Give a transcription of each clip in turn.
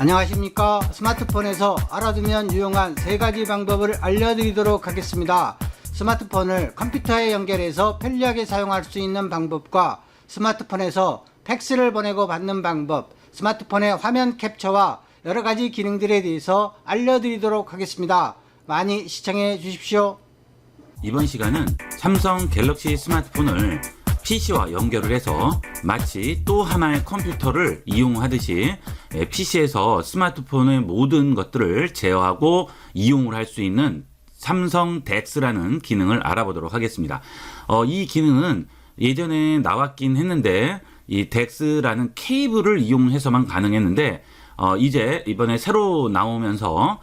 안녕하십니까. 스마트폰에서 알아두면 유용한 3가지 방법을 알려드리도록 하겠습니다. 스마트폰을 컴퓨터에 연결해서 편리하게 사용할 수 있는 방법과 스마트폰에서 팩스를 보내고 받는 방법, 스마트폰의 화면 캡처와 여러가지 기능들에 대해서 알려드리도록 하겠습니다. 많이 시청해 주십시오. 이번 시간은 삼성 갤럭시 스마트폰을 PC와 연결을 해서 마치 또 하나의 컴퓨터를 이용하듯이 PC에서 스마트폰의 모든 것들을 제어하고 이용을 할 수 있는 삼성 DeX라는 기능을 알아보도록 하겠습니다. 이 기능은 예전에 나왔긴 했는데 이 DeX라는 케이블을 이용해서만 가능했는데 이제 이번에 새로 나오면서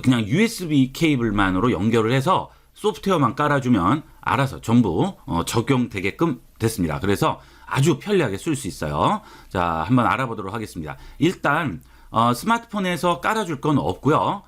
그냥 USB 케이블만으로 연결을 해서 소프트웨어만 깔아주면 알아서 전부 적용되게끔 됐습니다. 그래서 아주 편리하게 쓸 수 있어요. 자, 한번 알아보도록 하겠습니다. 일단 스마트폰에서 깔아줄 건 없고요.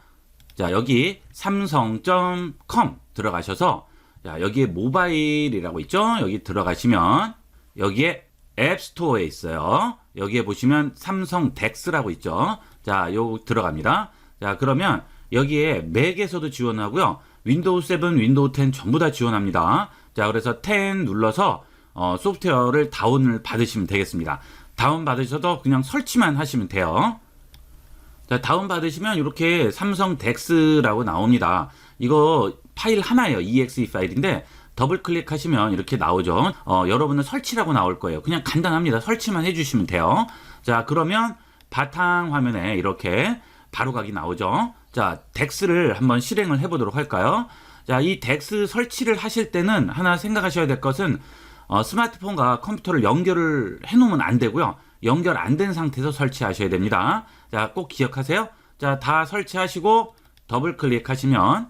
자, 여기 삼성.com 들어가셔서 자, 여기에 모바일이라고 있죠? 여기 들어가시면 여기에 앱스토어에 있어요. 여기에 보시면 삼성 DeX라고 있죠? 자, 요 들어갑니다. 자, 그러면 여기에 맥에서도 지원하고요. 윈도우 7, 윈도우 10 전부 다 지원합니다. 자, 그래서 10 눌러서 소프트웨어를 다운을 받으시면 되겠습니다. 다운 받으셔도 그냥 설치만 하시면 돼요. 자, 다운 받으시면 이렇게 삼성 DeX라고 나옵니다. 이거 파일 하나예요. exe 파일인데 더블 클릭하시면 이렇게 나오죠. 여러분은 설치라고 나올 거예요. 그냥 간단합니다. 설치만 해주시면 돼요. 자, 그러면 바탕 화면에 이렇게 바로가기 나오죠. 자, DeX를 한번 실행을 해보도록 할까요? 자, 이 DeX 설치를 하실 때는 하나 생각하셔야 될 것은 스마트폰과 컴퓨터를 연결을 해놓으면 안 되고요. 연결 안 된 상태에서 설치하셔야 됩니다. 자, 꼭 기억하세요. 자, 다 설치하시고 더블 클릭하시면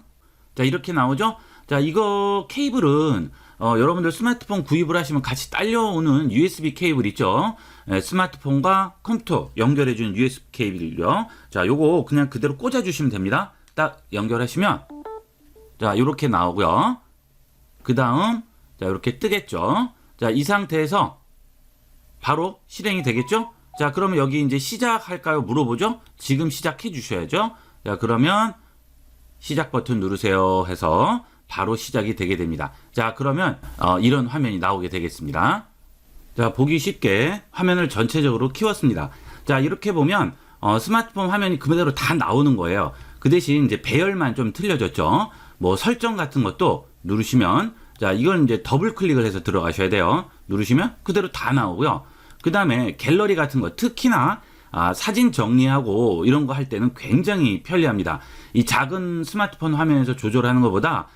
자, 이렇게 나오죠. 자, 이거 케이블은 여러분들 스마트폰 구입을 하시면 같이 딸려오는 USB 케이블 있죠. 스마트폰과 컴퓨터 연결해주는 USB 케이블이요. 자, 요거 그냥 그대로 꽂아주시면 됩니다. 딱 연결하시면 자, 요렇게 나오고요. 그 다음 자, 이렇게 뜨겠죠. 자, 이 상태에서 바로 실행이 되겠죠. 자, 그러면 여기 이제 시작할까요? 물어보죠. 지금 시작해 주셔야죠. 자, 그러면 시작 버튼 누르세요 해서 바로 시작이 되게 됩니다. 자, 그러면 이런 화면이 나오게 되겠습니다. 자, 보기 쉽게 화면을 전체적으로 키웠습니다. 자, 이렇게 보면 스마트폰 화면이 그대로 다 나오는 거예요. 그 대신 이제 배열만 좀 틀려졌죠. 뭐 설정 같은 것도 누르시면 자, 이건 이제 더블 클릭을 해서 들어가셔야 돼요. 누르시면 그대로 다 나오고요. 그 다음에 갤러리 같은 거 특히나 사진 정리하고 이런 거 할 때는 굉장히 편리합니다. 이 작은 스마트폰 화면에서 조절하는 것보다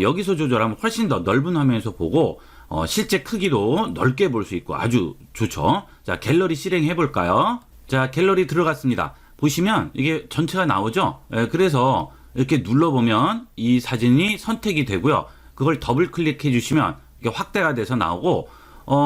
여기서 조절하면 훨씬 더 넓은 화면에서 보고 실제 크기도 넓게 볼 수 있고 아주 좋죠. 자, 갤러리 실행해 볼까요? 자, 갤러리 들어갔습니다. 보시면 이게 전체가 나오죠. 그래서 이렇게 눌러보면 이 사진이 선택이 되고요. 그걸 더블 클릭해 주시면 이게 확대가 돼서 나오고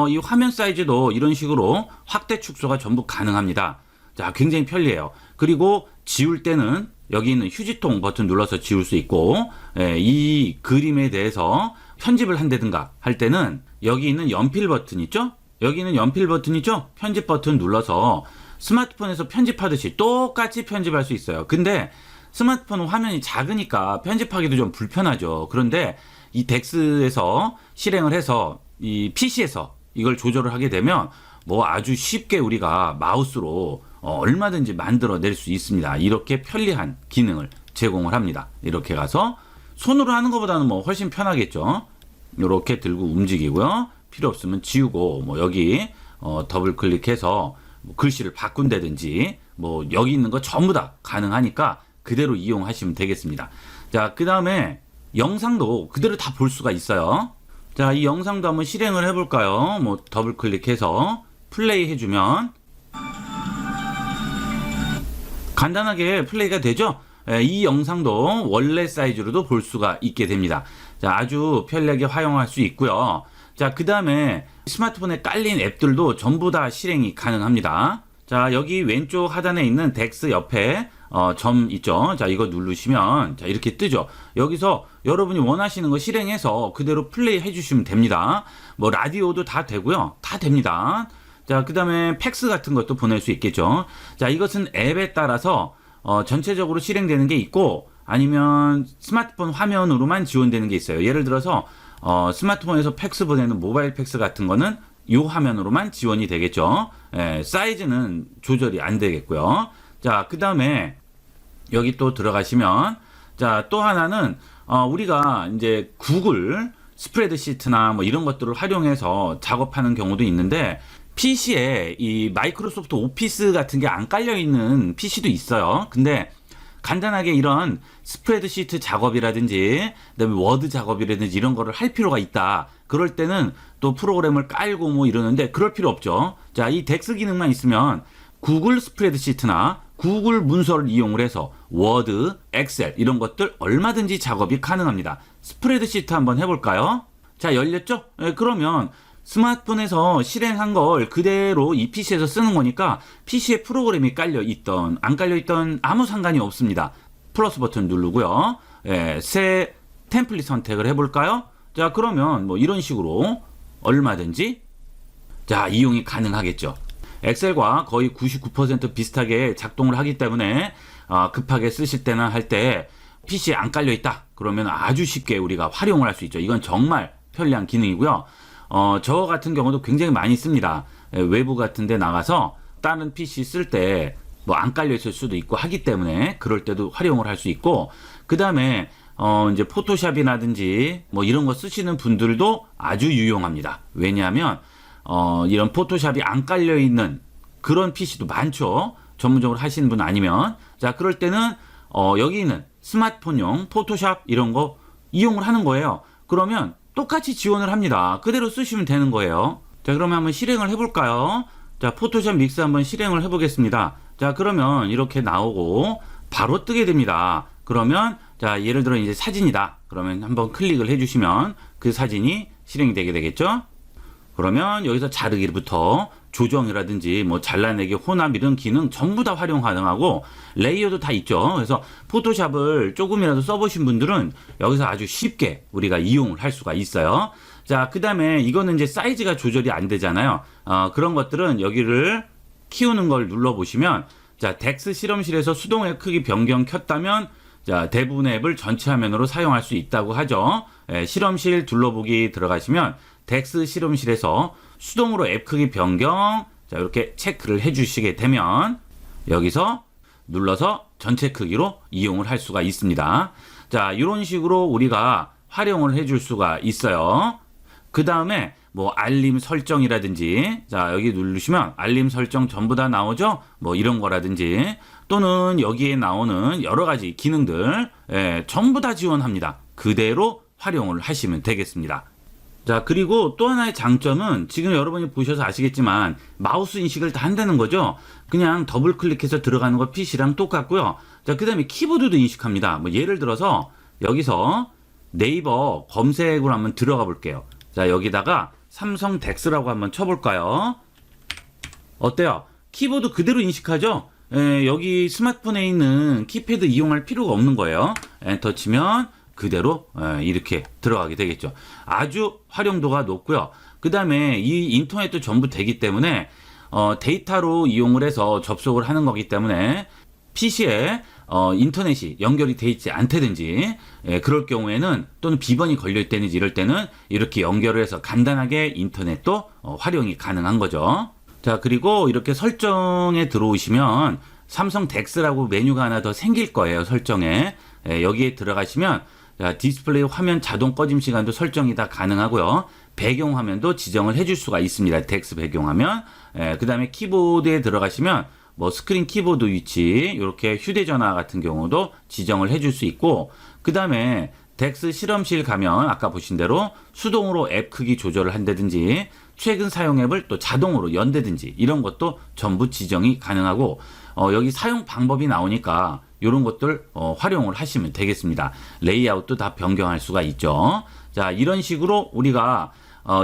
이 화면 사이즈도 이런 식으로 확대 축소가 전부 가능합니다. 자, 굉장히 편리해요. 그리고 지울 때는 여기 있는 휴지통 버튼 눌러서 지울 수 있고 이 그림에 대해서 편집을 한다든가 할 때는 여기 있는 연필 버튼 있죠? 여기 있는 연필 버튼 있죠? 편집 버튼 눌러서 스마트폰에서 편집하듯이 똑같이 편집할 수 있어요. 근데 스마트폰 화면이 작으니까 편집하기도 좀 불편하죠. 그런데 이 DeX에서 실행을 해서 이 PC에서 이걸 조절을 하게 되면 뭐 아주 쉽게 우리가 마우스로 얼마든지 만들어낼 수 있습니다. 이렇게 편리한 기능을 제공을 합니다. 이렇게 가서 손으로 하는 것보다는 뭐 훨씬 편하겠죠. 이렇게 들고 움직이고요. 필요 없으면 지우고 뭐 여기 더블 클릭해서 뭐 글씨를 바꾼다든지 뭐 여기 있는 거 전부 다 가능하니까 그대로 이용하시면 되겠습니다. 자, 그 다음에 영상도 그대로 다 볼 수가 있어요. 자, 이 영상도 한번 실행을 해볼까요? 뭐 더블 클릭해서 플레이 해주면 간단하게 플레이가 되죠? 이 영상도 원래 사이즈로도 볼 수가 있게 됩니다. 자, 아주 편리하게 활용할 수 있고요. 자, 그 다음에 스마트폰에 깔린 앱들도 전부 다 실행이 가능합니다. 자, 여기 왼쪽 하단에 있는 DeX 옆에 점 있죠. 자, 이거 누르시면 자, 이렇게 뜨죠. 여기서 여러분이 원하시는 거 실행해서 그대로 플레이 해주시면 됩니다. 뭐 라디오도 다 되고요. 다 됩니다. 자, 그 다음에 팩스 같은 것도 보낼 수 있겠죠. 자, 이것은 앱에 따라서 전체적으로 실행되는 게 있고 아니면 스마트폰 화면으로만 지원되는 게 있어요. 예를 들어서 스마트폰에서 팩스 보내는 모바일 팩스 같은 거는 이 화면으로만 지원이 되겠죠. 사이즈는 조절이 안 되겠고요. 자, 그 다음에 여기 또 들어가시면 자, 또 하나는 우리가 이제 구글 스프레드시트나 뭐 이런 것들을 활용해서 작업하는 경우도 있는데 PC에 이 마이크로소프트 오피스 같은 게 안 깔려 있는 PC도 있어요. 근데 간단하게 이런 스프레드시트 작업이라든지 그다음에 워드 작업이라든지 이런 거를 할 필요가 있다. 그럴 때는 또 프로그램을 깔고 뭐 이러는데 그럴 필요 없죠. 자, 이 덱스 기능만 있으면 구글 스프레드시트나 구글 문서를 이용을 해서 워드, 엑셀 이런 것들 얼마든지 작업이 가능합니다. 스프레드시트 한번 해볼까요? 자, 열렸죠? 그러면 스마트폰에서 실행한 걸 그대로 이 PC에서 쓰는 거니까 PC에 프로그램이 깔려있던 안 깔려있던 아무 상관이 없습니다. 플러스 버튼 누르고요. 새 템플릿 선택을 해볼까요? 자, 그러면 뭐 이런 식으로 얼마든지 자, 이용이 가능하겠죠. 엑셀과 거의 99% 비슷하게 작동을 하기 때문에 급하게 쓰실 때나 할 때 PC에 안 깔려있다 그러면 아주 쉽게 우리가 활용을 할 수 있죠. 이건 정말 편리한 기능이고요. 저 같은 경우도 굉장히 많이 씁니다. 외부 같은 데 나가서 다른 PC 쓸 때 뭐 안 깔려 있을 수도 있고 하기 때문에 그럴 때도 활용을 할 수 있고, 그 다음에 이제 포토샵이라든지 뭐 이런 거 쓰시는 분들도 아주 유용합니다. 왜냐하면 이런 포토샵이 안 깔려 있는 그런 PC도 많죠. 전문적으로 하시는 분 아니면. 자, 그럴 때는 여기 있는 스마트폰용 포토샵 이런 거 이용을 하는 거예요. 그러면 똑같이 지원을 합니다. 그대로 쓰시면 되는 거예요. 자, 그러면 한번 실행을 해볼까요? 자, 포토샵 믹스 한번 실행을 해보겠습니다. 자, 그러면 이렇게 나오고 바로 뜨게 됩니다. 그러면 자, 예를 들어 이제 사진이다. 그러면 한번 클릭을 해주시면 그 사진이 실행이 되게 되겠죠? 그러면 여기서 자르기부터 조정이라든지 뭐 잘라내기, 혼합 이런 기능 전부 다 활용 가능하고 레이어도 다 있죠. 그래서 포토샵을 조금이라도 써보신 분들은 여기서 아주 쉽게 우리가 이용을 할 수가 있어요. 자, 그 다음에 이거는 이제 사이즈가 조절이 안 되잖아요. 그런 것들은 여기를 키우는 걸 눌러보시면 자, 덱스 실험실에서 수동 앱 크기 변경 켰다면 자, 대부분의 앱을 전체 화면으로 사용할 수 있다고 하죠. 실험실 둘러보기 들어가시면 덱스 실험실에서 수동으로 앱 크기 변경, 자, 이렇게 체크를 해주시게 되면 여기서 눌러서 전체 크기로 이용을 할 수가 있습니다. 자, 이런 식으로 우리가 활용을 해줄 수가 있어요. 그 다음에 뭐 알림 설정이라든지, 자, 여기 누르시면 알림 설정 전부 다 나오죠. 뭐 이런 거라든지 또는 여기에 나오는 여러 가지 기능들 전부 다 지원합니다. 그대로 활용을 하시면 되겠습니다. 자, 그리고 또 하나의 장점은 지금 여러분이 보셔서 아시겠지만 마우스 인식을 다 한다는 거죠. 그냥 더블 클릭해서 들어가는 거 PC랑 똑같고요. 자, 그 다음에 키보드도 인식합니다. 뭐 예를 들어서 여기서 네이버 검색으로 한번 들어가 볼게요. 자, 여기다가 삼성 덱스라고 한번 쳐볼까요? 어때요? 키보드 그대로 인식하죠? 여기 스마트폰에 있는 키패드 이용할 필요가 없는 거예요. 엔터 치면 그대로 이렇게 들어가게 되겠죠. 아주 활용도가 높고요. 그 다음에 이 인터넷도 전부 되기 때문에 데이터로 이용을 해서 접속을 하는 거기 때문에 PC에 인터넷이 연결이 돼 있지 않다든지 그럴 경우에는 또는 비번이 걸려 있다든지 이럴 때는 이렇게 연결을 해서 간단하게 인터넷도 활용이 가능한 거죠. 자, 그리고 이렇게 설정에 들어오시면 삼성 덱스라고 메뉴가 하나 더 생길 거예요. 설정에 여기에 들어가시면 자, 디스플레이 화면 자동 꺼짐 시간도 설정이 다 가능하고요. 배경 화면도 지정을 해줄 수가 있습니다. 덱스 배경 화면. 그 다음에 키보드에 들어가시면 뭐 스크린 키보드 위치, 이렇게 휴대전화 같은 경우도 지정을 해줄 수 있고, 그 다음에 덱스 실험실 가면 아까 보신 대로 수동으로 앱 크기 조절을 한다든지 최근 사용 앱을 또 자동으로 연다든지 이런 것도 전부 지정이 가능하고, 여기 사용 방법이 나오니까 이런 것들 활용을 하시면 되겠습니다. 레이아웃도 다 변경할 수가 있죠. 자, 이런 식으로 우리가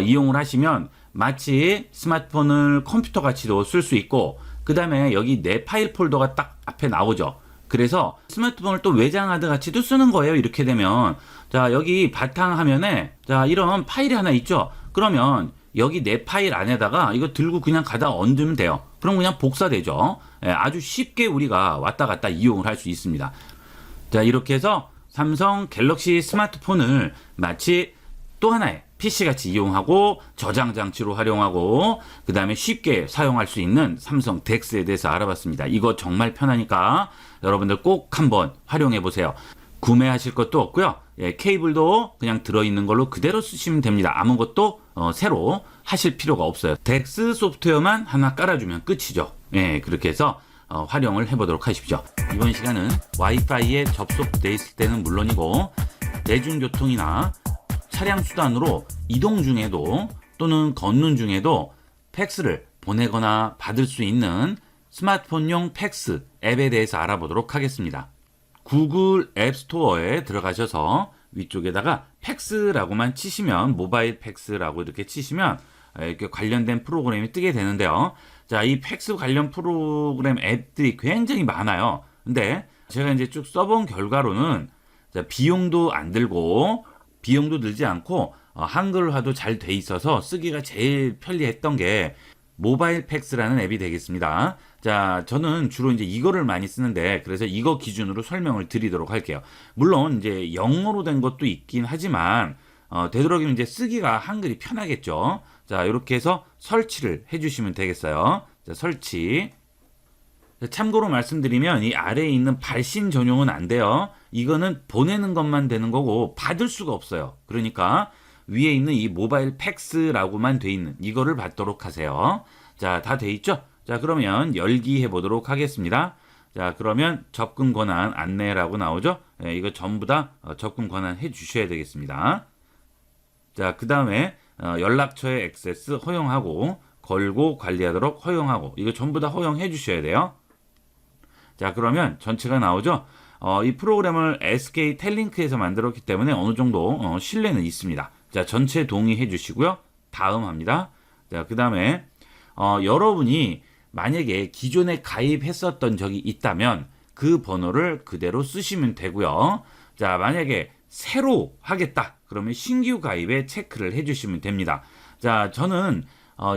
이용을 하시면 마치 스마트폰을 컴퓨터 같이도 쓸 수 있고, 그 다음에 여기 내 파일 폴더가 딱 앞에 나오죠. 그래서 스마트폰을 또 외장하드 같이도 쓰는 거예요. 이렇게 되면 자, 여기 바탕 화면에 자, 이런 파일이 하나 있죠. 그러면 여기 내 파일 안에다가 이거 들고 그냥 가다 얹으면 돼요. 그럼 그냥 복사되죠. 예, 아주 쉽게 우리가 왔다 갔다 이용을 할 수 있습니다. 자, 이렇게 해서 삼성 갤럭시 스마트폰을 마치 또 하나의 PC같이 이용하고 저장 장치로 활용하고 그 다음에 쉽게 사용할 수 있는 삼성 덱스에 대해서 알아봤습니다. 이거 정말 편하니까 여러분들 꼭 한번 활용해 보세요. 구매하실 것도 없고요. 예, 케이블도 그냥 들어있는 걸로 그대로 쓰시면 됩니다. 아무것도 새로 하실 필요가 없어요. 덱스 소프트웨어만 하나 깔아주면 끝이죠. 예, 그렇게 해서 활용을 해보도록 하십시오. 이번 시간은 와이파이에 접속되어 있을 때는 물론이고 대중교통이나 차량 수단으로 이동 중에도 또는 걷는 중에도 팩스를 보내거나 받을 수 있는 스마트폰용 팩스 앱에 대해서 알아보도록 하겠습니다. 구글 앱스토어에 들어가셔서 위쪽에다가 팩스라고만 치시면 모바일 팩스라고 이렇게 치시면 이렇게 관련된 프로그램이 뜨게 되는데요. 자, 이 팩스 관련 프로그램 앱들이 굉장히 많아요. 근데 제가 이제 쭉 써본 결과로는 자, 비용도 안 들고 비용도 들지 않고 한글화도 잘 돼 있어서 쓰기가 제일 편리했던 게 모바일 팩스라는 앱이 되겠습니다. 자, 저는 주로 이제 이거를 많이 쓰는데 그래서 이거 기준으로 설명을 드리도록 할게요. 물론 이제 영어로 된 것도 있긴 하지만 되도록이면 이제 쓰기가 한글이 편하겠죠. 자, 이렇게 해서 설치를 해주시면 되겠어요. 자, 설치. 참고로 말씀드리면 이 아래에 있는 발신 전용은 안 돼요. 이거는 보내는 것만 되는 거고 받을 수가 없어요. 그러니까 위에 있는 이 모바일 팩스라고만 돼 있는 이거를 받도록 하세요. 자, 다 돼 있죠? 자, 그러면 열기 해보도록 하겠습니다. 자, 그러면 접근 권한 안내라고 나오죠? 네, 이거 전부 다 접근 권한 해 주셔야 되겠습니다. 자, 그 다음에 연락처에 액세스 허용하고 걸고 관리하도록 허용하고 이거 전부 다 허용해 주셔야 돼요. 자, 그러면 전체가 나오죠? 이 프로그램을 SK텔링크에서 만들었기 때문에 어느 정도 신뢰는 있습니다. 자, 전체 동의해 주시고요. 다음 합니다. 자, 그 다음에 여러분이 만약에 기존에 가입했었던 적이 있다면 그 번호를 그대로 쓰시면 되고요. 자, 만약에 새로 하겠다 그러면 신규 가입에 체크를 해주시면 됩니다. 자, 저는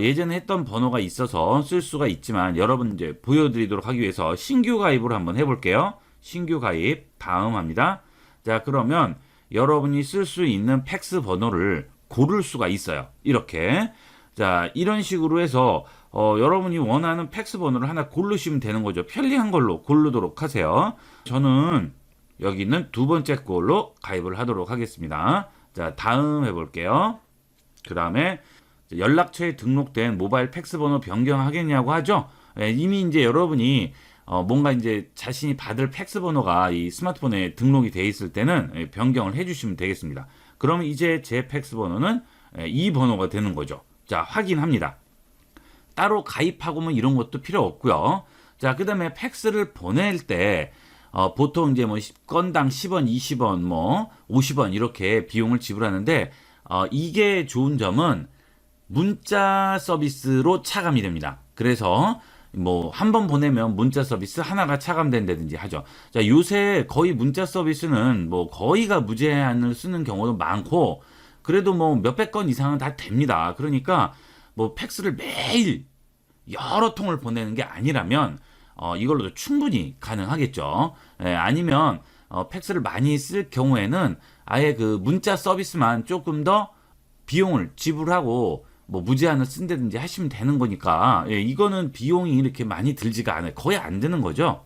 예전에 했던 번호가 있어서 쓸 수가 있지만 여러분 이제 보여드리도록 하기 위해서 신규 가입으로 한번 해볼게요. 신규 가입 다음 합니다. 자, 그러면 여러분이 쓸 수 있는 팩스 번호를 고를 수가 있어요. 이렇게. 자, 이런 식으로 해서 여러분이 원하는 팩스 번호를 하나 고르시면 되는 거죠. 편리한 걸로 고르도록 하세요. 저는 여기 있는 두 번째 걸로 가입을 하도록 하겠습니다. 자, 다음 해볼게요. 그 다음에 연락처에 등록된 모바일 팩스 번호 변경하겠냐고 하죠. 이미 이제 여러분이 뭔가 이제 자신이 받을 팩스 번호가 이 스마트폰에 등록이 돼 있을 때는 변경을 해주시면 되겠습니다. 그럼 이제 제 팩스 번호는 이 번호가 되는 거죠. 자, 확인합니다. 따로 가입하고 뭐 이런 것도 필요 없고요. 자, 그 다음에 팩스를 보낼 때 보통 이제 뭐 건당 10원, 20원, 뭐 50원 이렇게 비용을 지불하는데 이게 좋은 점은 문자 서비스로 차감이 됩니다. 그래서 뭐 한 번 보내면 문자 서비스 하나가 차감된다든지 하죠. 자, 요새 거의 문자 서비스는 뭐 거의가 무제한을 쓰는 경우도 많고 그래도 뭐 몇백 건 이상은 다 됩니다. 그러니까 뭐 팩스를 매일 여러 통을 보내는 게 아니라면 이걸로도 충분히 가능하겠죠. 아니면 팩스를 많이 쓸 경우에는 아예 그 문자 서비스만 조금 더 비용을 지불하고 뭐 무제한을 쓴다든지 하시면 되는 거니까 이거는 비용이 이렇게 많이 들지가 않아요. 거의 안 드는 거죠.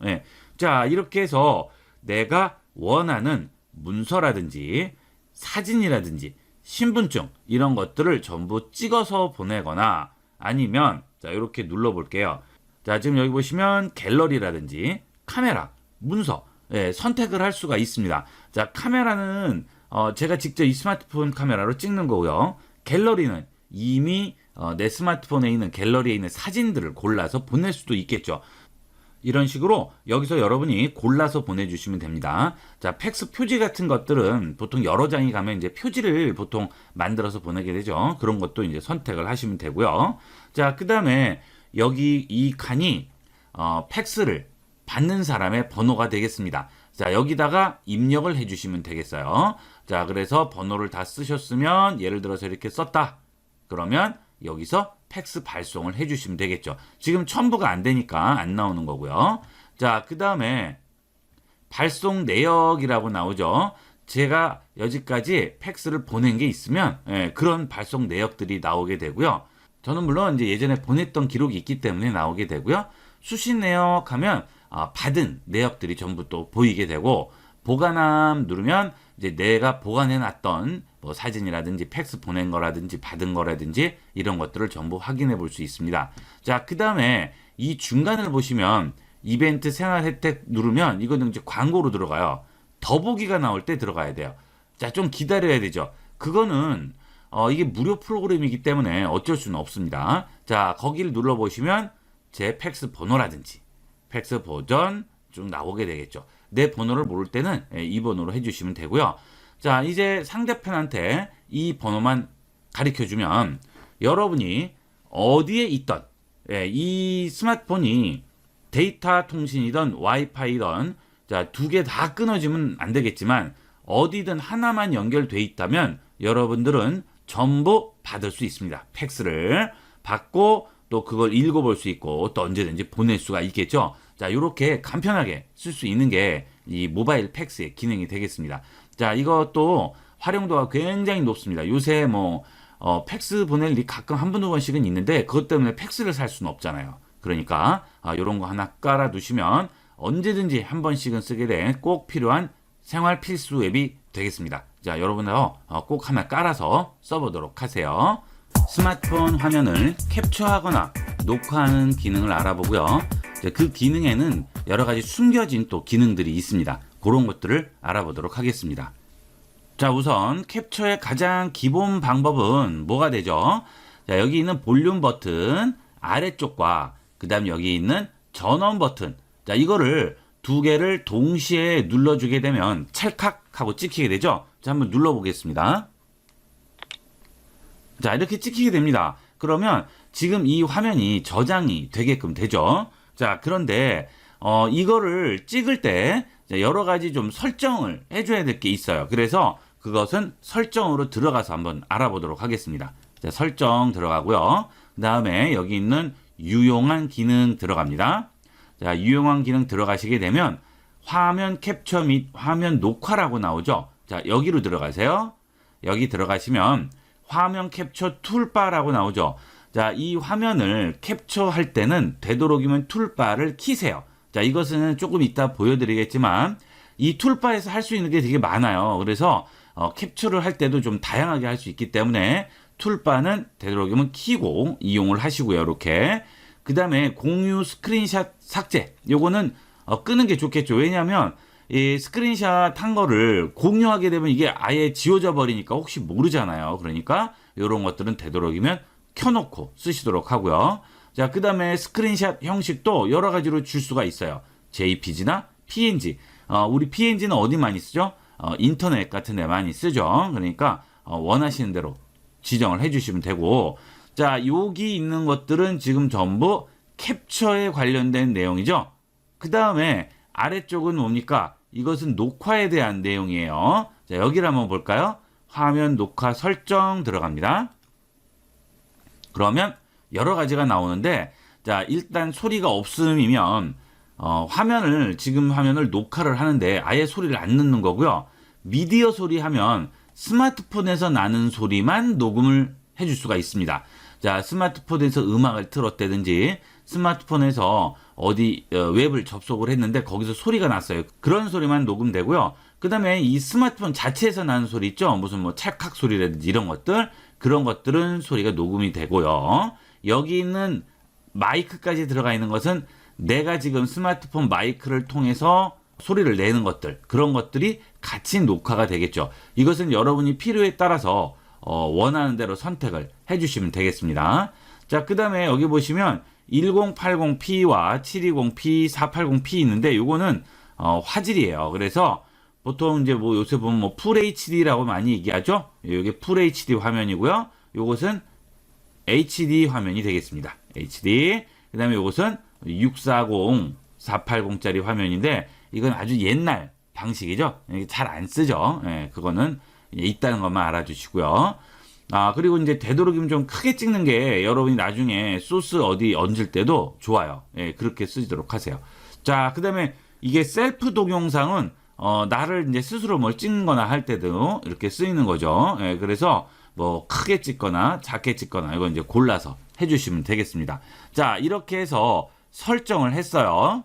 자, 이렇게 해서 내가 원하는 문서라든지 사진이라든지 신분증 이런 것들을 전부 찍어서 보내거나 아니면 자, 이렇게 눌러 볼게요. 자, 지금 여기 보시면 갤러리라든지 카메라, 문서 선택을 할 수가 있습니다. 자, 카메라는 제가 직접 이 스마트폰 카메라로 찍는 거고요. 갤러리는 이미 내 스마트폰에 있는 갤러리에 있는 사진들을 골라서 보낼 수도 있겠죠. 이런 식으로 여기서 여러분이 골라서 보내주시면 됩니다. 자, 팩스 표지 같은 것들은 보통 여러 장이 가면 이제 표지를 보통 만들어서 보내게 되죠. 그런 것도 이제 선택을 하시면 되고요. 자, 그 다음에 여기 이 칸이 팩스를 받는 사람의 번호가 되겠습니다. 자, 여기다가 입력을 해주시면 되겠어요. 자, 그래서 번호를 다 쓰셨으면 예를 들어서 이렇게 썼다. 그러면 여기서 팩스 발송을 해주시면 되겠죠. 지금 첨부가 안 되니까 안 나오는 거고요. 자, 그 다음에 발송 내역이라고 나오죠. 제가 여지까지 팩스를 보낸 게 있으면 그런 발송 내역들이 나오게 되고요. 저는 물론 이제 예전에 보냈던 기록이 있기 때문에 나오게 되고요. 수신 내역 하면 받은 내역들이 전부 또 보이게 되고, 보관함 누르면 이제 내가 보관해 놨던 뭐 사진이라든지 팩스 보낸 거라든지 받은 거라든지 이런 것들을 전부 확인해 볼 수 있습니다. 자, 그 다음에 이 중간을 보시면 이벤트 생활 혜택 누르면 이거는 이제 광고로 들어가요. 더보기가 나올 때 들어가야 돼요. 자, 좀 기다려야 되죠. 그거는 이게 무료 프로그램이기 때문에 어쩔 수는 없습니다. 자, 거기를 눌러보시면 제 팩스 번호라든지 팩스 버전 쭉 나오게 되겠죠. 내 번호를 모를 때는 이 번호로 해주시면 되고요. 자, 이제 상대편한테 이 번호만 가르쳐주면 여러분이 어디에 있던 이 스마트폰이 데이터 통신이든 와이파이든 자, 두 개 다 끊어지면 안 되겠지만 어디든 하나만 연결돼 있다면 여러분들은 전부 받을 수 있습니다. 팩스를 받고 또 그걸 읽어볼 수 있고 또 언제든지 보낼 수가 있겠죠. 자, 이렇게 간편하게 쓸 수 있는 게 이 모바일 팩스의 기능이 되겠습니다. 자, 이것도 활용도가 굉장히 높습니다. 요새 뭐 팩스 보낼 일이 가끔 한 번, 두 번씩은 있는데 그것 때문에 팩스를 살 수는 없잖아요. 그러니까 이런 거 하나 깔아 두시면 언제든지 한 번씩은 쓰게 된 꼭 필요한 생활 필수 앱이 되겠습니다. 자, 여러분도 꼭 하나 깔아서 써보도록 하세요. 스마트폰 화면을 캡처하거나 녹화하는 기능을 알아보고요. 그 기능에는 여러 가지 숨겨진 또 기능들이 있습니다. 그런 것들을 알아보도록 하겠습니다. 자, 우선 캡처의 가장 기본 방법은 뭐가 되죠? 자, 여기 있는 볼륨 버튼 아래쪽과 그 다음 여기 있는 전원 버튼, 자, 이거를 두 개를 동시에 눌러주게 되면 찰칵 하고 찍히게 되죠. 자, 한번 눌러보겠습니다. 자, 이렇게 찍히게 됩니다. 그러면 지금 이 화면이 저장이 되게끔 되죠. 자, 그런데 이거를 찍을 때 여러 가지 좀 설정을 해줘야 될 게 있어요. 그래서 그것은 설정으로 들어가서 한번 알아보도록 하겠습니다. 자, 설정 들어가고요. 그 다음에 여기 있는 유용한 기능 들어갑니다. 자, 유용한 기능 들어가시게 되면 화면 캡처 및 화면 녹화라고 나오죠. 자, 여기로 들어가세요. 여기 들어가시면 화면 캡처 툴바라고 나오죠. 자, 이 화면을 캡처할 때는 되도록이면 툴바를 키세요. 자, 이것은 조금 이따 보여드리겠지만 이 툴바에서 할 수 있는 게 되게 많아요. 그래서 캡처를 할 때도 좀 다양하게 할 수 있기 때문에 툴바는 되도록이면 키고 이용을 하시고요. 이렇게. 그 다음에 공유 스크린샷 삭제. 요거는 끄는 게 좋겠죠. 왜냐하면 이 스크린샷 한 거를 공유하게 되면 이게 아예 지워져 버리니까 혹시 모르잖아요. 그러니까 이런 것들은 되도록이면 켜놓고 쓰시도록 하고요. 자, 그 다음에 스크린샷 형식도 여러 가지로 줄 수가 있어요. JPG나 PNG. 우리 PNG는 어디 많이 쓰죠? 인터넷 같은 데 많이 쓰죠. 그러니까 원하시는 대로 지정을 해주시면 되고, 자, 여기 있는 것들은 지금 전부 캡처에 관련된 내용이죠. 그 다음에 아래쪽은 뭡니까? 이것은 녹화에 대한 내용이에요. 자, 여기를 한번 볼까요? 화면 녹화 설정 들어갑니다. 그러면 여러 가지가 나오는데, 자, 일단 소리가 없음이면 지금 화면을 녹화를 하는데 아예 소리를 안 넣는 거고요. 미디어 소리 하면 스마트폰에서 나는 소리만 녹음을 해줄 수가 있습니다. 자, 스마트폰에서 음악을 틀었다든지 스마트폰에서 어디 웹을 접속을 했는데 거기서 소리가 났어요. 그런 소리만 녹음되고요. 그 다음에 이 스마트폰 자체에서 나는 소리 있죠. 무슨 뭐 찰칵 소리라든지 이런 것들, 그런 것들은 소리가 녹음이 되고요. 여기 있는 마이크까지 들어가 있는 것은 내가 지금 스마트폰 마이크를 통해서 소리를 내는 것들, 그런 것들이 같이 녹화가 되겠죠. 이것은 여러분이 필요에 따라서 원하는 대로 선택을 해주시면 되겠습니다. 자, 그 다음에 여기 보시면 1080p와 720p, 480p 있는데 요거는 화질이에요. 그래서 보통 이제 뭐 요새 보면 뭐 풀 HD라고 많이 얘기하죠. 이게 풀 HD 화면이고요. 요것은 HD 화면이 되겠습니다. HD. 그 다음에 요것은 640, 480짜리 화면인데 이건 아주 옛날 방식이죠. 잘 안 쓰죠. 예, 그거는 있다는 것만 알아주시고요. 그리고 이제 되도록이면 좀 크게 찍는 게 여러분이 나중에 소스 어디 얹을 때도 좋아요. 예, 그렇게 쓰도록 하세요. 자, 그 다음에 이게 셀프 동영상은 나를 이제 스스로 뭘 찍는 거나 할 때도 이렇게 쓰이는 거죠. 예, 그래서 뭐 크게 찍거나 작게 찍거나 이건 이제 골라서 해주시면 되겠습니다. 자, 이렇게 해서 설정을 했어요.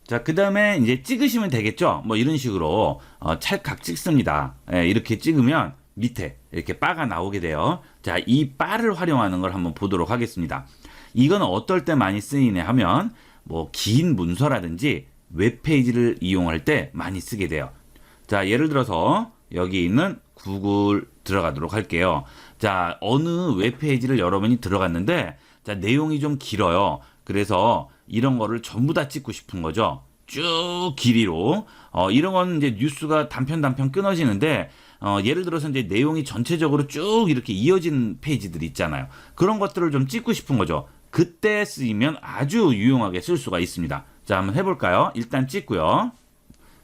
자, 그 다음에 이제 찍으시면 되겠죠? 뭐 이런 식으로 찰칵 찍습니다. 예, 이렇게 찍으면 밑에 이렇게 바가 나오게 돼요. 자, 이 바를 활용하는 걸 한번 보도록 하겠습니다. 이건 어떨 때 많이 쓰이냐 하면 뭐 긴 문서라든지 웹페이지를 이용할 때 많이 쓰게 돼요. 자, 예를 들어서 여기 있는 구글 들어가도록 할게요. 자, 어느 웹페이지를 여러분이 들어갔는데 자, 내용이 좀 길어요. 그래서 이런 거를 전부 다 찍고 싶은 거죠. 쭉 길이로. 이런 건 이제 뉴스가 단편 끊어지는데 예를 들어서 이제 내용이 전체적으로 쭉 이렇게 이어진 페이지들 있잖아요. 그런 것들을 좀 찍고 싶은 거죠. 그때 쓰이면 아주 유용하게 쓸 수가 있습니다. 자, 한번 해볼까요? 일단 찍고요.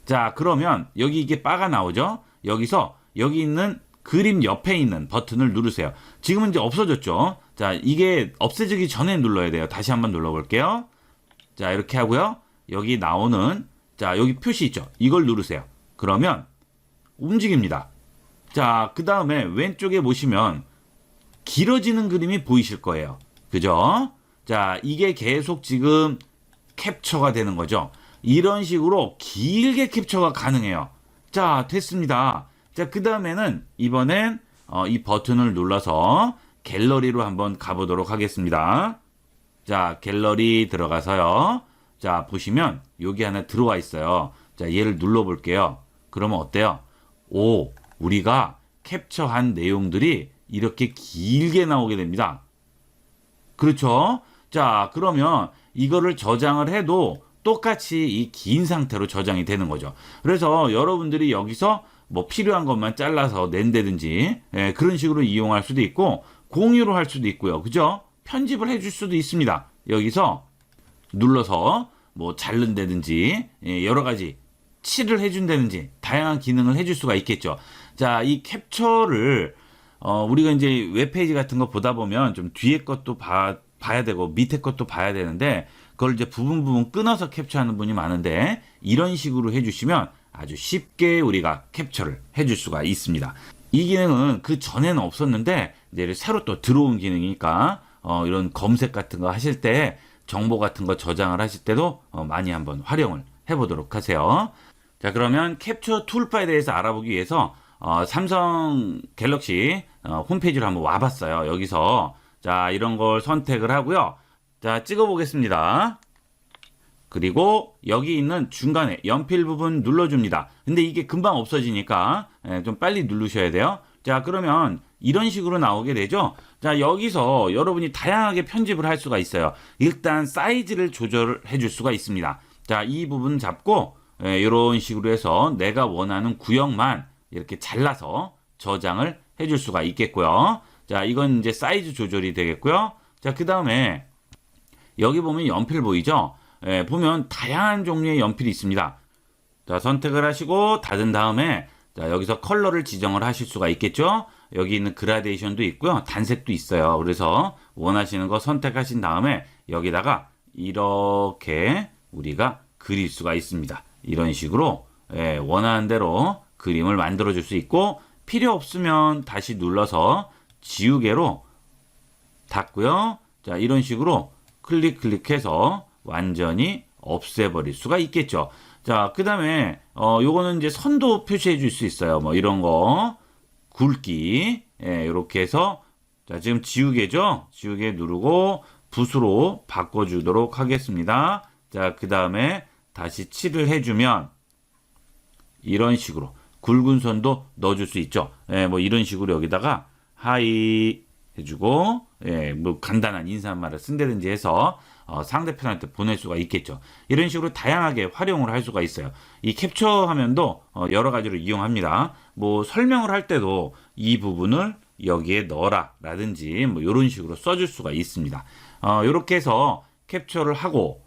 자, 그러면 여기 이게 바가 나오죠? 여기서 여기 있는 그림 옆에 있는 버튼을 누르세요. 지금은 이제 없어졌죠? 자, 이게 없어지기 전에 눌러야 돼요. 다시 한번 눌러볼게요. 자, 이렇게 하고요. 여기 나오는, 자, 여기 표시 있죠? 이걸 누르세요. 그러면 움직입니다. 자, 그 다음에 왼쪽에 보시면 길어지는 그림이 보이실 거예요. 그죠? 자, 이게 계속 지금 캡처가 되는 거죠. 이런 식으로 길게 캡처가 가능해요. 자, 됐습니다. 자, 그 다음에는 이번엔 이 버튼을 눌러서 갤러리로 한번 가보도록 하겠습니다. 자, 갤러리 들어가서요. 자, 보시면 여기 하나 들어와 있어요. 자, 얘를 눌러볼게요. 그러면 어때요? 오, 우리가 캡처한 내용들이 이렇게 길게 나오게 됩니다. 그렇죠? 자, 그러면 이거를 저장을 해도 똑같이 이 긴 상태로 저장이 되는 거죠. 그래서 여러분들이 여기서 뭐 필요한 것만 잘라서 낸다든지 그런 식으로 이용할 수도 있고 공유로 할 수도 있고요. 그죠? 편집을 해줄 수도 있습니다. 여기서 눌러서 뭐 자른다든지 여러 가지 칠을 해준다든지 다양한 기능을 해줄 수가 있겠죠. 자, 이 캡처를 우리가 이제 웹페이지 같은 거 보다 보면 좀 뒤에 것도 봐야 되고 밑에 것도 봐야 되는데 그걸 이제 부분 끊어서 캡처하는 분이 많은데 이런 식으로 해주시면 아주 쉽게 우리가 캡처를 해줄 수가 있습니다. 이 기능은 그 전에는 없었는데 이제 새로 또 들어온 기능이니까 이런 검색 같은 거 하실 때 정보 같은 거 저장을 하실 때도 많이 한번 활용을 해보도록 하세요. 자, 그러면 캡처 툴파에 대해서 알아보기 위해서 삼성 갤럭시 홈페이지로 한번 와봤어요. 여기서 자, 이런 걸 선택을 하고요. 자, 찍어보겠습니다. 그리고 여기 있는 중간에 연필 부분 눌러줍니다. 근데 이게 금방 없어지니까 좀 빨리 누르셔야 돼요. 자, 그러면 이런 식으로 나오게 되죠. 자, 여기서 여러분이 다양하게 편집을 할 수가 있어요. 일단 사이즈를 조절해 줄 수가 있습니다. 자, 이 부분 잡고 이런 식으로 해서 내가 원하는 구역만 이렇게 잘라서 저장을 해줄 수가 있겠고요. 자, 이건 이제 사이즈 조절이 되겠고요. 자, 그 다음에 여기 보면 연필 보이죠? 보면 다양한 종류의 연필이 있습니다. 자, 선택을 하시고 닫은 다음에 자, 여기서 컬러를 지정을 하실 수가 있겠죠? 여기 있는 그라데이션도 있고요. 단색도 있어요. 그래서 원하시는 거 선택하신 다음에 여기다가 이렇게 우리가 그릴 수가 있습니다. 이런 식으로 원하는 대로 그림을 만들어 줄 수 있고 필요 없으면 다시 눌러서 지우개로 닫고요. 자, 이런 식으로 클릭해서 완전히 없애버릴 수가 있겠죠. 자, 그 다음에 요거는 이제 선도 표시해 줄 수 있어요. 뭐 이런 거 굵기 이렇게 해서 자, 지금 지우개죠. 지우개 누르고 붓으로 바꿔주도록 하겠습니다. 자, 그 다음에 다시 칠을 해주면 이런 식으로 굵은 선도 넣어줄 수 있죠. 뭐 이런 식으로 여기다가 하이 해주고 뭐 간단한 인사말을 쓴다든지 해서 상대편한테 보낼 수가 있겠죠. 이런 식으로 다양하게 활용을 할 수가 있어요. 이 캡처 화면도 여러 가지로 이용합니다. 뭐 설명을 할 때도 이 부분을 여기에 넣어라 라든지 뭐 이런 식으로 써줄 수가 있습니다. 이렇게 해서 캡처를 하고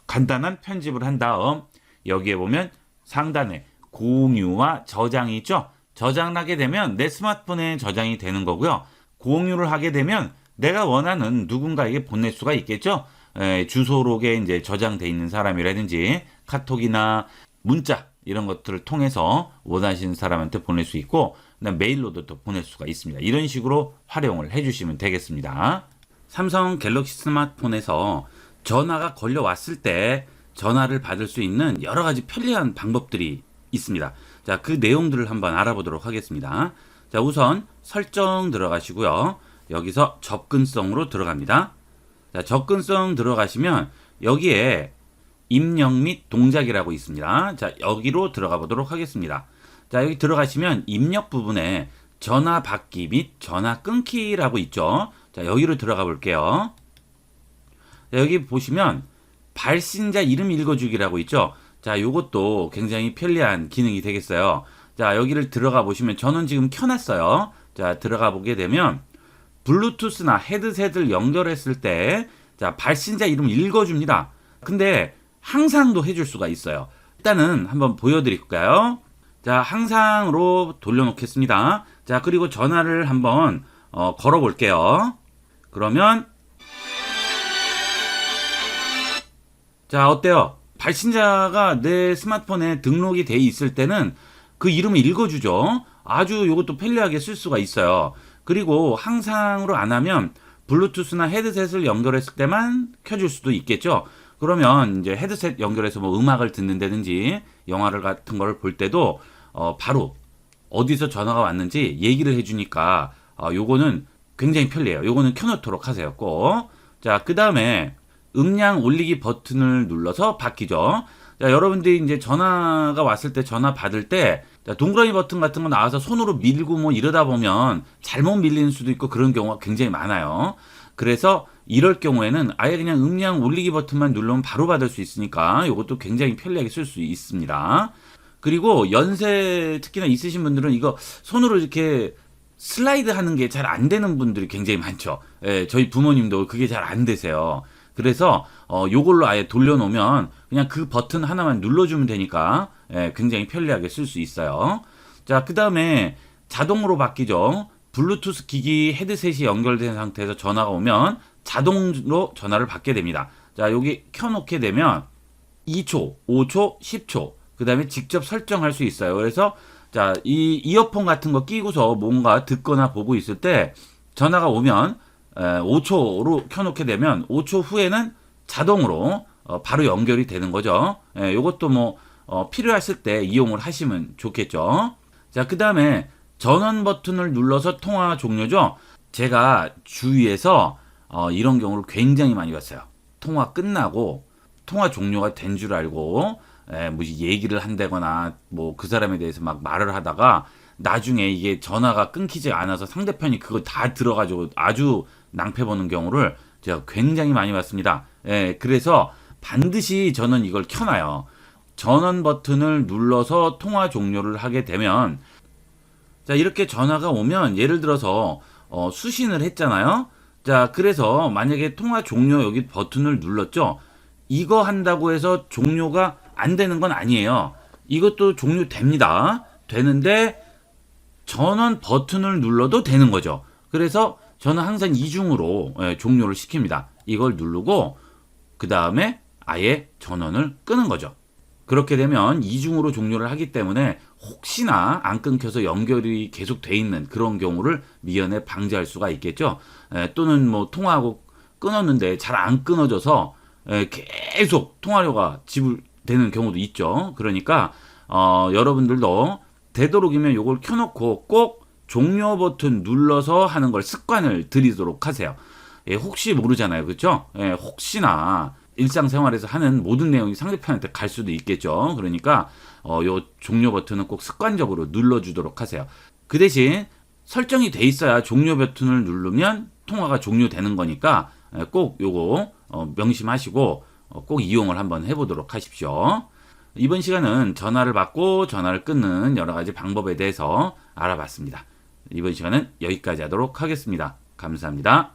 간단한 편집을 한 다음 여기에 보면 상단에 공유와 저장이 있죠. 저장을 하게 되면 내 스마트폰에 저장이 되는 거고요. 공유를 하게 되면 내가 원하는 누군가에게 보낼 수가 있겠죠. 주소록에 이제 저장돼 있는 사람이라든지 카톡이나 문자 이런 것들을 통해서 원하시는 사람한테 보낼 수 있고, 그다음 메일로도 또 보낼 수가 있습니다. 이런 식으로 활용을 해주시면 되겠습니다. 삼성 갤럭시 스마트폰에서 전화가 걸려왔을 때 전화를 받을 수 있는 여러 가지 편리한 방법들이 있습니다. 자, 그 내용들을 한번 알아보도록 하겠습니다. 자, 우선 설정 들어가시고요. 여기서 접근성으로 들어갑니다. 자, 접근성 들어가시면 여기에 입력 및 동작이라고 있습니다. 자, 여기로 들어가 보도록 하겠습니다. 자, 여기 들어가시면 입력 부분에 전화 받기 및 전화 끊기라고 있죠. 자, 여기로 들어가 볼게요. 자, 여기 보시면 발신자 이름 읽어주기라고 있죠. 자, 요것도 굉장히 편리한 기능이 되겠어요. 자, 여기를 들어가 보시면 저는 지금 켜놨어요. 자, 들어가 보게 되면 블루투스나 헤드셋을 연결했을 때 자, 발신자 이름 읽어줍니다. 근데 항상도 해줄 수가 있어요. 일단은 한번 보여드릴까요? 자, 항상으로 돌려놓겠습니다. 자, 그리고 전화를 한번 걸어 볼게요. 그러면 자, 어때요? 발신자가 내 스마트폰에 등록이 돼 있을 때는 그 이름을 읽어주죠. 아주 이것도 편리하게 쓸 수가 있어요. 그리고 항상으로 안 하면 블루투스나 헤드셋을 연결했을 때만 켜줄 수도 있겠죠. 그러면 이제 헤드셋 연결해서 뭐 음악을 듣는다든지 영화를 같은 거를 볼 때도 바로 어디서 전화가 왔는지 얘기를 해주니까 요거는 굉장히 편리해요. 요거는 켜놓도록 하세요. 꼭. 자, 그 다음에 음량 올리기 버튼을 눌러서 바뀌죠. 자, 여러분들이 이제 전화가 왔을 때 전화 받을 때 자, 동그라미 버튼 같은 거 나와서 손으로 밀고 뭐 이러다 보면 잘못 밀리는 수도 있고 그런 경우가 굉장히 많아요. 그래서 이럴 경우에는 아예 그냥 음량 올리기 버튼만 누르면 바로 받을 수 있으니까 이것도 굉장히 편리하게 쓸 수 있습니다. 그리고 연세 특히나 있으신 분들은 이거 손으로 이렇게 슬라이드 하는 게 잘 안 되는 분들이 굉장히 많죠. 예, 저희 부모님도 그게 잘 안 되세요. 그래서 요걸로 아예 돌려놓으면 그냥 그 버튼 하나만 눌러주면 되니까 굉장히 편리하게 쓸 수 있어요. 자, 그 다음에 자동으로 바뀌죠. 블루투스 기기 헤드셋이 연결된 상태에서 전화가 오면 자동으로 전화를 받게 됩니다. 자, 여기 켜놓게 되면 2초, 5초, 10초 그 다음에 직접 설정할 수 있어요. 그래서 자, 이 이어폰 같은 거 끼고서 뭔가 듣거나 보고 있을 때 전화가 오면 5초로 켜놓게 되면 5초 후에는 자동으로 바로 연결이 되는 거죠. 요것도 뭐 필요하실 때 이용을 하시면 좋겠죠. 자, 그 다음에 전원 버튼을 눌러서 통화 종료죠. 제가 주위에서 이런 경우를 굉장히 많이 봤어요. 통화 끝나고 통화 종료가 된 줄 알고 무슨 얘기를 한다거나 뭐 그 사람에 대해서 막 말을 하다가 나중에 이게 전화가 끊기지 않아서 상대편이 그거 다 들어가지고 아주 낭패 보는 경우를 제가 굉장히 많이 봤습니다. 그래서 반드시 저는 이걸 켜놔요. 전원 버튼을 눌러서 통화 종료를 하게 되면 자, 이렇게 전화가 오면 예를 들어서 수신을 했잖아요. 자, 그래서 만약에 통화 종료 여기 버튼을 눌렀죠. 이거 한다고 해서 종료가 안 되는 건 아니에요. 이것도 종료됩니다. 되는데 전원 버튼을 눌러도 되는 거죠. 그래서 저는 항상 이중으로 종료를 시킵니다. 이걸 누르고 그 다음에 아예 전원을 끄는 거죠. 그렇게 되면 이중으로 종료를 하기 때문에 혹시나 안 끊겨서 연결이 계속 돼 있는 그런 경우를 미연에 방지할 수가 있겠죠. 또는 뭐 통화하고 끊었는데 잘 안 끊어져서 계속 통화료가 지불되는 경우도 있죠. 그러니까 여러분들도 되도록이면 이걸 켜놓고 꼭 종료 버튼 눌러서 하는 걸 습관을 들이도록 하세요. 혹시 모르잖아요. 그렇죠? 혹시나 일상생활에서 하는 모든 내용이 상대편한테 갈 수도 있겠죠. 그러니까 요 종료 버튼은 꼭 습관적으로 눌러주도록 하세요. 그 대신 설정이 돼 있어야 종료 버튼을 누르면 통화가 종료되는 거니까 꼭 요거 명심하시고 꼭 이용을 한번 해보도록 하십시오. 이번 시간은 전화를 받고 전화를 끊는 여러 가지 방법에 대해서 알아봤습니다. 이번 시간은 여기까지 하도록 하겠습니다. 감사합니다.